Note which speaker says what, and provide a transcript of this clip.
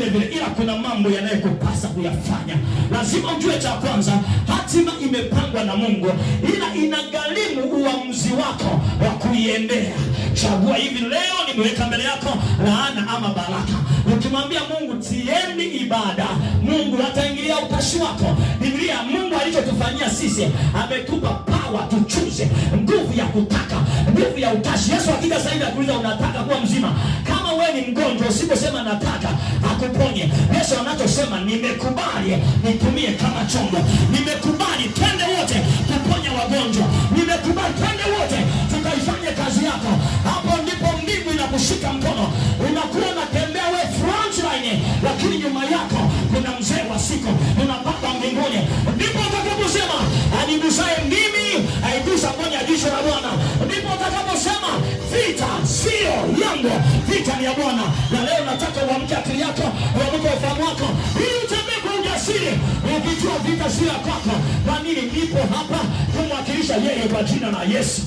Speaker 1: vile vile, ila kuna mambo yanayokupasa kuyafanya. Lazima ujue cha kwanza, hatima imepangwa na Mungu, ila inagharimu uamuzi wako wa kuiendea. Chagua hivi leo, nimeweka mbele yako laana ama baraka. Ukimwambia Mungu tiendi ibada, Mungu ataingilia utashi wako. Biblia, Mungu alichotufanyia sisi, ametupa power to choose, nguvu ya kutaka, nguvu ya utashi. Yesu akija sasa hivi akuuliza unataka kuwa mzima, kama wewe ni mgonjwa usiposema nataka, akuponye. Yesu anachosema nimekubali nitumie kama chombo, nimekubali twende wote kuponya wagonjwa, nimekubali twende wote tukaifanye kazi yako. Hapo ndipo mbingu inakushika mkono, unakuwa unatembea wewe front line, lakini nyuma yako kuna mzee wa siku, kuna Baba mbinguni. Ndipo utakaposema anigusaye mimi aigusa kwenye jicho la Bwana. Ndipo utakaposema vita sio yangu, vita ni ya Bwana. Na leo nataka uamke akili yako, uamke ufahamu wako, ili utembee kwa ujasiri, ukijua vita sio kwako. Kwa nini? Nipo hapa kumwakilisha yeye kwa jina la Yesu.